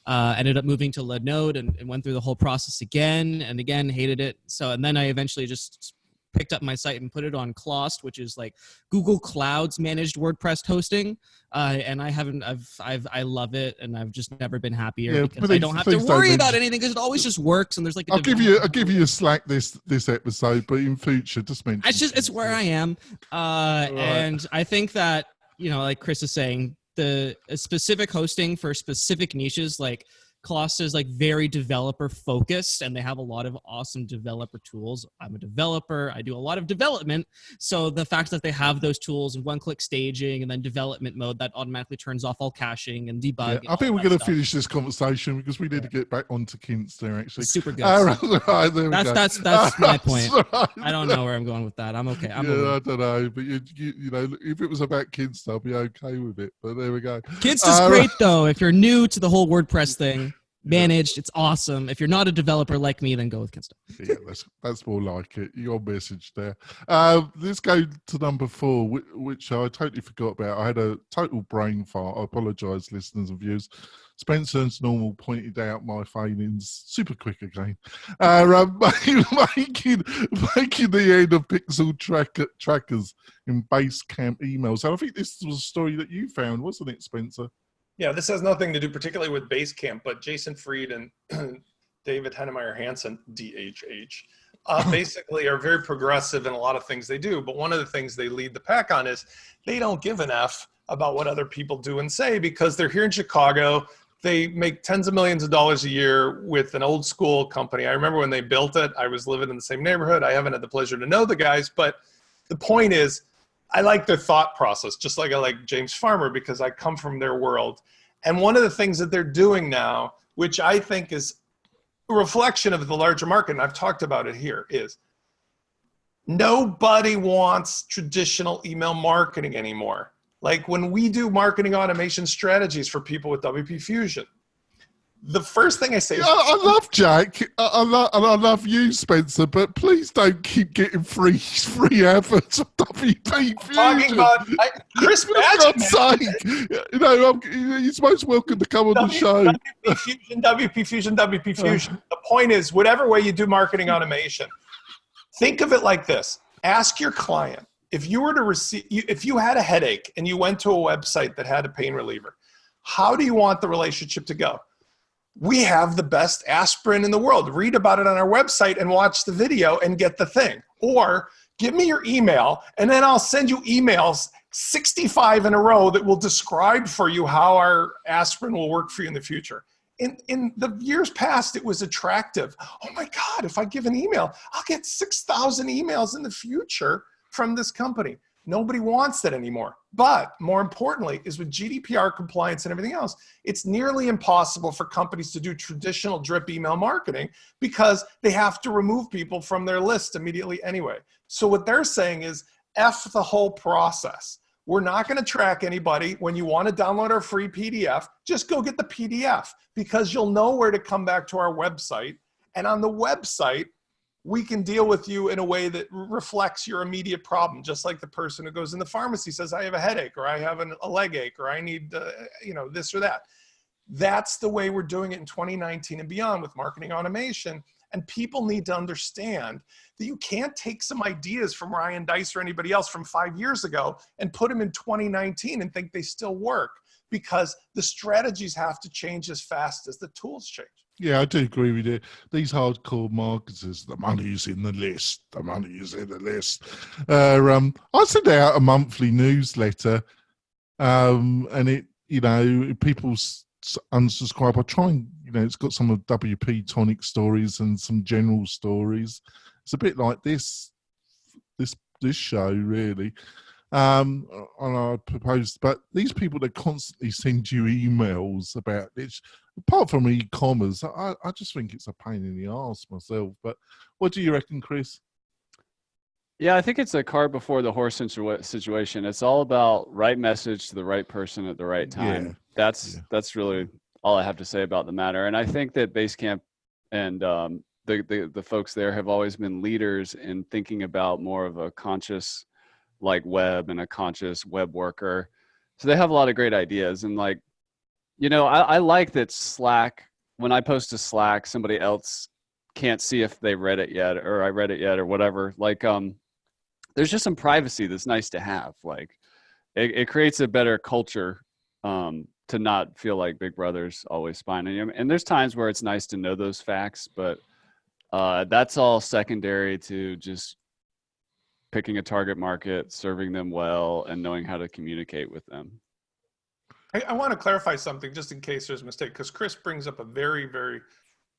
Ended up moving to Linode and went through the whole process again and again, hated it. So, and then I eventually just picked up my site and put it on Clost, which is like Google Cloud's managed WordPress hosting. And I love it, and I've just never been happier because I don't have to worry about anything because it always just works. And there's like I'll give you a slack this episode, but in future, just mention. It's where I am, and I think that, you know, like Chris is saying, the specific hosting for specific niches, like Clost is like very developer focused, and they have a lot of awesome developer tools. I'm a developer. I do a lot of development. So the fact that they have those tools and one-click staging and then development mode that automatically turns off all caching and debug. I think we're going to finish this conversation because we need to get back onto Kinsta, actually. Super good. That's my point. Right. I don't know where I'm going with that. I'm okay. I don't know. But you know, if it was about Kinsta, I'll be okay with it. But there we go. Kinsta's great though. If you're new to the whole WordPress thing, managed, it's awesome. If you're not a developer like me, then go with Kinsta. Yeah, that's more like it. Your message there. Let's go to number 4, which I totally forgot about. I had a total brain fart. I apologise, listeners and viewers. Spencer, as normal, pointed out my failings super quick again. Making the end of pixel trackers in Basecamp emails. And I think this was a story that you found, wasn't it, Spencer? Yeah, this has nothing to do particularly with Basecamp, but Jason Fried and David Hennemeyer Hansen, DHH, basically are very progressive in a lot of things they do. But one of the things they lead the pack on is they don't give an F about what other people do and say because they're here in Chicago. They make tens of millions of dollars a year with an old school company. I remember when they built it, I was living in the same neighborhood. I haven't had the pleasure to know the guys, but the point is, I like their thought process, just like I like James Farmer, because I come from their world. And one of the things that they're doing now, which I think is a reflection of the larger market, and I've talked about it here, is nobody wants traditional email marketing anymore. Like when we do marketing automation strategies for people with WP Fusion, the first thing I say is, I love Jack. I love you, Spencer, but please don't keep getting free adverts on WP Fusion. Talking about Chris Badgett. For God's sake. You know, you're most welcome to come on the show. WP Fusion. The point is, whatever way you do marketing automation, think of it like this. Ask your client, if you were to receive, if you had a headache and you went to a website that had a pain reliever, how do you want the relationship to go? We have the best aspirin in the world. Read about it on our website and watch the video and get the thing. Or give me your email and then I'll send you emails 65 in a row that will describe for you how our aspirin will work for you in the future. In the years past, it was attractive. Oh my God, if I give an email, I'll get 6,000 emails in the future from this company. Nobody wants that anymore. But more importantly is with GDPR compliance and everything else, it's nearly impossible for companies to do traditional drip email marketing because they have to remove people from their list immediately anyway. So what they're saying is F the whole process. We're not going to track anybody. When you want to download our free PDF, just go get the PDF because you'll know where to come back to our website. And on the website, we can deal with you in a way that reflects your immediate problem. Just like the person who goes in the pharmacy says, I have a headache, or I have a leg ache, or I need, this or that. That's the way we're doing it in 2019 and beyond with marketing automation. And people need to understand that you can't take some ideas from Ryan Dice or anybody else from 5 years ago and put them in 2019 and think they still work, because the strategies have to change as fast as the tools change. Yeah, I do agree with you. These hardcore marketers, the money's in the list. The money is in the list. I send out a monthly newsletter, and it, people unsubscribe. I try and, it's got some of WP-Tonic stories and some general stories. It's a bit like this show, really. And I proposed, but these people that constantly send you emails about this, apart from e-commerce, I just think it's a pain in the arse myself. But what do you reckon, Chris? Yeah, I think it's a cart before the horse situation. It's all about right message to the right person at the right time. Yeah. That's really all I have to say about the matter. And I think that Basecamp and the folks there have always been leaders in thinking about more of a conscious web and a conscious web worker. So they have a lot of great ideas. And I like that Slack, when I post to Slack, somebody else can't see if they read it yet, or I read it yet, or whatever. There's just some privacy that's nice to have. It creates a better culture to not feel like Big Brother's always spying on you. And there's times where it's nice to know those facts, but that's all secondary to just picking a target market, serving them well, and knowing how to communicate with them. I want to clarify something just in case there's a mistake, because Chris brings up a very, very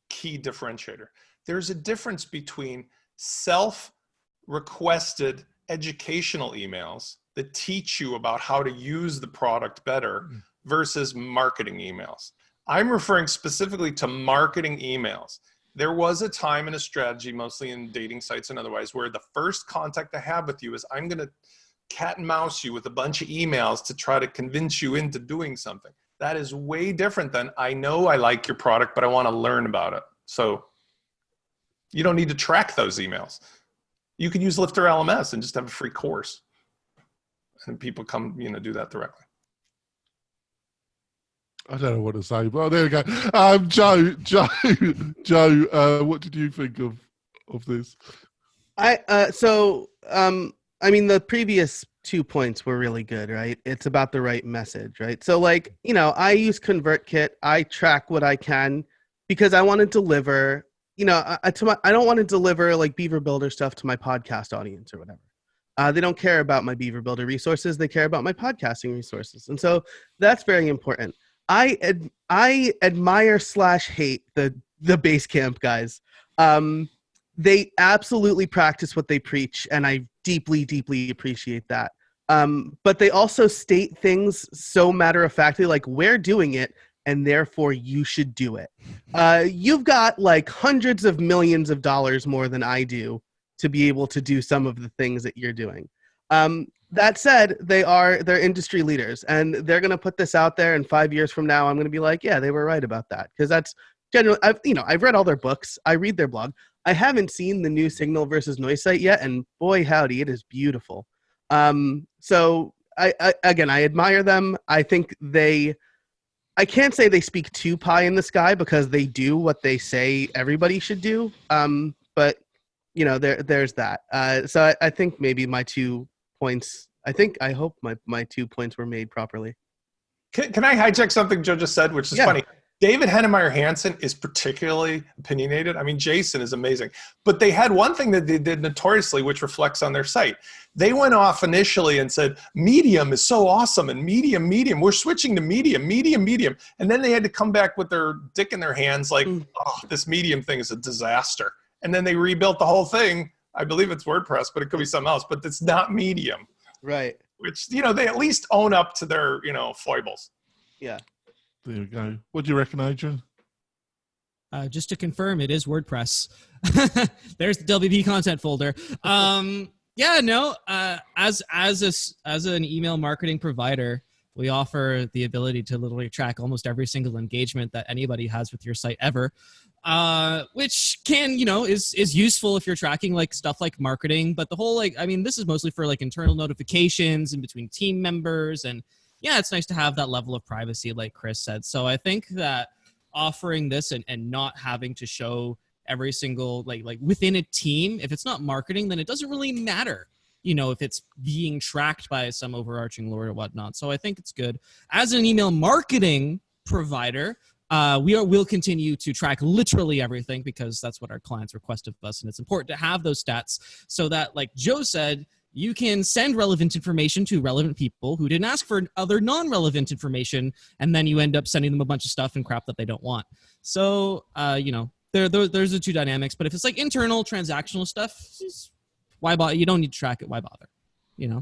key differentiator. There's a difference between self-requested educational emails that teach you about how to use the product better versus marketing emails. I'm referring specifically to marketing emails. There was a time in a strategy, mostly in dating sites and otherwise, where the first contact I have with you is I'm going to cat and mouse you with a bunch of emails to try to convince you into doing something. That is way different than, I know I like your product, but I want to learn about it. So you don't need to track those emails. You can use Lifter LMS and just have a free course. And people come, do that directly. I don't know what to say, but there we go. Joe, what did you think of this? The previous 2 points were really good, right? It's about the right message, right? So I use ConvertKit. I track what I can because I want to deliver, I don't want to deliver Beaver Builder stuff to my podcast audience or whatever. They don't care about my Beaver Builder resources. They care about my podcasting resources. And so that's very important. I admire/hate the Basecamp guys. They absolutely practice what they preach, and I deeply, deeply appreciate that. But they also state things so matter-of-factly, like, we're doing it, and therefore you should do it. You've got hundreds of millions of dollars more than I do to be able to do some of the things that you're doing. That said, they're industry leaders, and they're going to put this out there, and 5 years from now, I'm going to be like, yeah, they were right about that. Because that's generally, I've read all their books. I read their blog. I haven't seen the new Signal versus Noise site yet, and boy, howdy, it is beautiful. So I admire them. I think I can't say they speak too pie in the sky because they do what they say everybody should do. But there's that. So I think maybe my 2 points. I hope my 2 points were made properly. Can I hijack something Joe just said, which is funny? David Hennemeyer Hansen is particularly opinionated. I mean, Jason is amazing. But they had one thing that they did notoriously, which reflects on their site. They went off initially and said, Medium is so awesome, and Medium. We're switching to Medium. And then they had to come back with their dick in their hands like, oh, this Medium thing is a disaster. And then they rebuilt the whole thing. I believe it's WordPress, but it could be something else. But it's not Medium. Right. which, they at least own up to their, foibles. Yeah. There we go. What do you reckon, Adrian? Just to confirm, it is WordPress. There's the WP content folder. As an email marketing provider, we offer the ability to literally track almost every single engagement that anybody has with your site ever, which can, is useful if you're tracking like stuff like marketing. But the whole this is mostly for like internal notifications in between team members, and yeah, it's nice to have that level of privacy, like Chris said. So I think that offering this and not having to show every single like within a team, if it's not marketing, then it doesn't really matter, if it's being tracked by some overarching lord or whatnot. So I think it's good. As an email marketing provider, we'll continue to track literally everything, because that's what our clients request of us, and it's important to have those stats so that, like Joe said, you can send relevant information to relevant people who didn't ask for other non-relevant information, and then you end up sending them a bunch of stuff and crap that they don't want. So, there's the two dynamics. But if it's like internal transactional stuff, why bother? You don't need to track it. Why bother?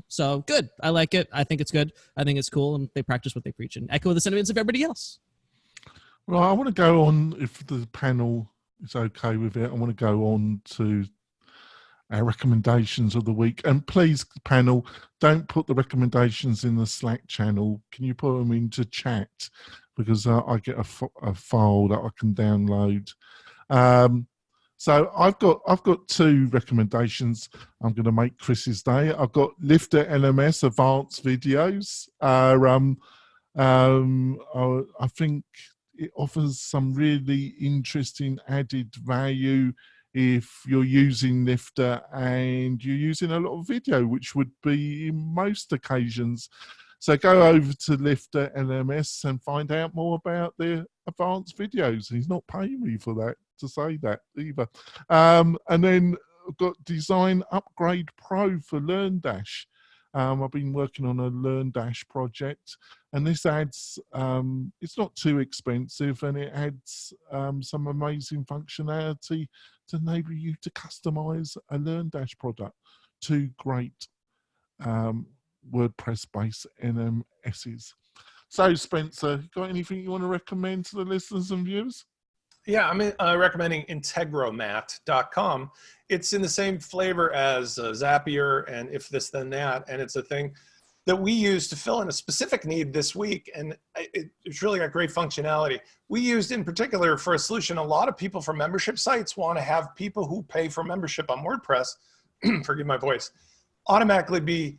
So good. I like it. I think it's good. I think it's cool, and they practice what they preach and echo the sentiments of everybody else. Well, I want to go on, if the panel is okay with it, I want to go on to our recommendations of the week. And please, panel, don't put the recommendations in the Slack channel. Can you put them into chat? Because I get a file that I can download. So I've got two recommendations. I'm going to make Chris's day. I've got Lifter LMS Advanced Videos. I think it offers some really interesting added value if you're using Lifter and you're using a lot of video, which would be in most occasions. So go over to Lifter LMS and find out more about their advanced videos. He's not paying me for that, to say that either. And then I've got Design Upgrade Pro for LearnDash. I've been working on a LearnDash project, and this adds, it's not too expensive, and it adds some amazing functionality to enable you to customize a LearnDash product. Two great WordPress-based NMSs. So, Spencer, got anything you want to recommend to the listeners and viewers? Yeah, I'm recommending integromat.com. It's in the same flavor as Zapier and If This Then That, and it's a thing that we use to fill in a specific need this week, and it's really got great functionality. We used in particular for a solution, a lot of people from membership sites want to have people who pay for membership on WordPress, forgive my voice, automatically be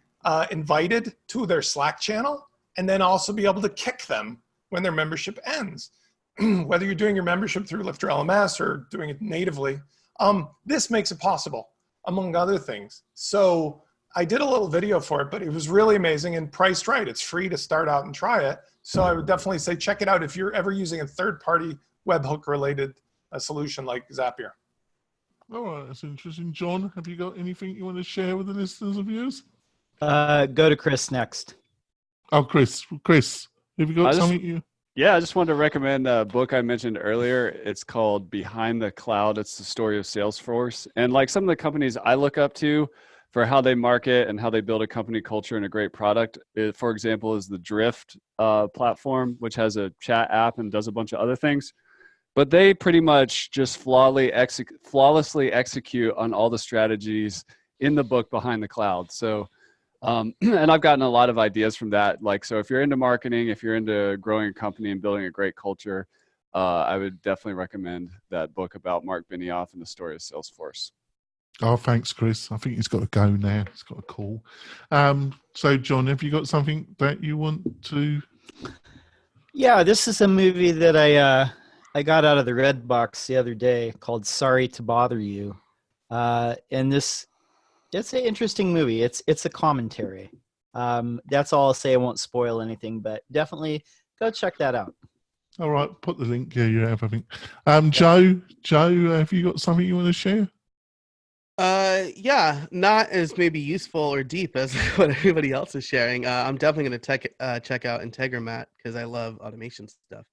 invited to their Slack channel, and then also be able to kick them when their membership ends. Whether you're doing your membership through Lifter LMS or doing it natively, this makes it possible, among other things. So I did a little video for it, but it was really amazing and priced right. It's free to start out and try it. So I would definitely say check it out if you're ever using a third-party webhook related solution like Zapier. All right, that's interesting. John, have you got anything you want to share with the listeners and viewers? Go to Chris next. Oh, Chris, have you got something you... Yeah, I just wanted to recommend a book I mentioned earlier. It's called Behind the Cloud. It's the story of Salesforce. And like some of the companies I look up to for how they market and how they build a company culture and a great product, for example, is the Drift platform, which has a chat app and does a bunch of other things. But they pretty much just flawlessly execute on all the strategies in the book Behind the Cloud. So, and I've gotten a lot of ideas from that. Like, so if you're into marketing, if you're into growing a company and building a great culture, I would definitely recommend that book about Mark Benioff and the story of Salesforce. Oh, thanks, Chris. I think he's got to go now. He's got a call. So, John, have you got something that you want to? Yeah, this is a movie that I got out of the Red Box the other day called Sorry to Bother You. And it's an interesting movie. It's a commentary. That's all I'll say. I won't spoil anything, but definitely go check that out. All right, put the link. Yeah, you have, I think. Joe, have you got something you want to share? Yeah, not as maybe useful or deep as what everybody else is sharing. I'm definitely going to check out Integromat because I love automation stuff.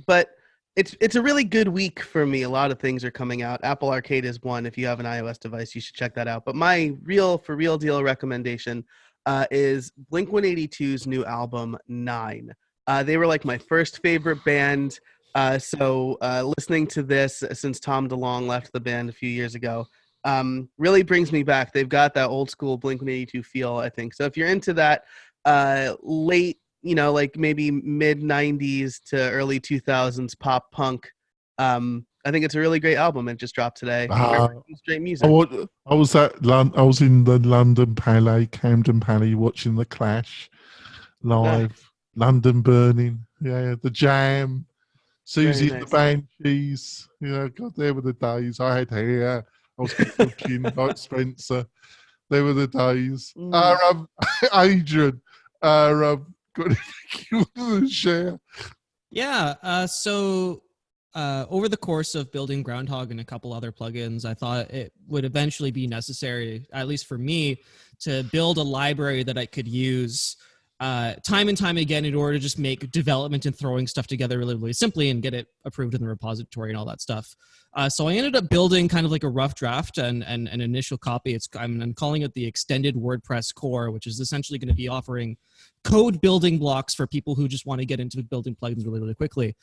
But it's a really good week for me. A lot of things are coming out. Apple Arcade is one. If you have an iOS device, you should check that out. But my for real deal recommendation, is Blink-182's new album, 9. They were like my first favorite band. So listening to this since Tom DeLonge left the band a few years ago really brings me back. They've got that old school Blink-182 feel, I think. So if you're into that late, like maybe mid 90s to early 2000s pop punk, I think it's a really great album. It just dropped today. Straight music. I was in the London Palais, Camden Palais, watching the Clash live. London Burning, yeah, the Jam, Susie and the Banshees. God, there were the days. I had hair. I was good looking like Spencer. There were the days. Adrian, got anything you want to share? Yeah. So over the course of building Groundhog and a couple other plugins, I thought it would eventually be necessary, at least for me, to build a library that I could use time and time again in order to just make development and throwing stuff together really, really simply and get it approved in the repository and all that stuff. So I ended up building kind of like a rough draft and an initial copy. I'm calling it the Extended WordPress Core, which is essentially going to be offering code building blocks for people who just want to get into building plugins really, really quickly.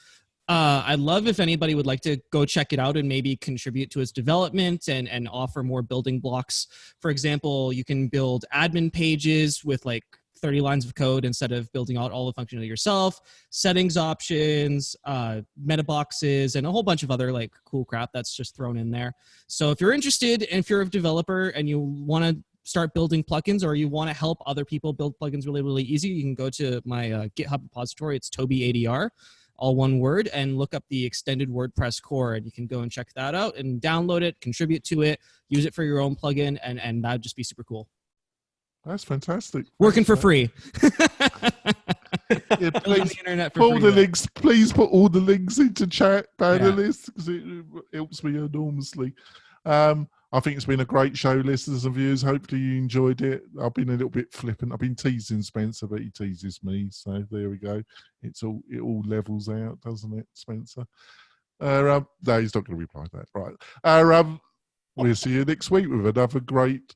I'd love if anybody would like to go check it out and maybe contribute to its development and offer more building blocks. For example, you can build admin pages with like 30 lines of code instead of building out all the functionality yourself, settings options, meta boxes, and a whole bunch of other like cool crap that's just thrown in there. So if you're interested, and if you're a developer and you want to start building plugins or you want to help other people build plugins really, really easy, you can go to my GitHub repository. It's TobyADR, all one word, and look up the Extended WordPress Core, and you can go and check that out and download it, contribute to it, use it for your own plugin, and that'd just be super cool. That's fantastic. Working for free. Yeah, please, the internet for free, links, please put all the links into chat, panelists, because it helps me enormously. I think it's been a great show, listeners and viewers. Hopefully you enjoyed it. I've been a little bit flippant. I've been teasing Spencer, but he teases me. So there we go. It all levels out, doesn't it, Spencer? No, he's not going to reply to that. Right. We'll see you next week with another great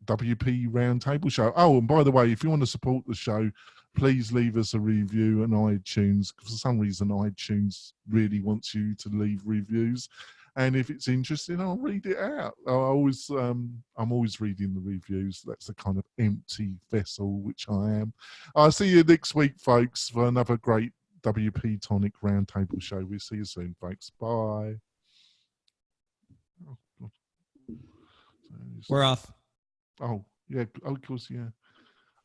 WP Roundtable show. Oh, and by the way, if you want to support the show, please leave us a review on iTunes. For some reason, iTunes really wants you to leave reviews, and if it's interesting, I'll read it out. I'm always reading the reviews. That's the kind of empty vessel which I am. I'll see you next week, folks, for another great WP-Tonic Roundtable show. We'll see you soon, folks. Bye. We're off. Oh, yeah. Of course, yeah.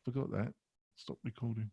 Forgot that. Stop recording.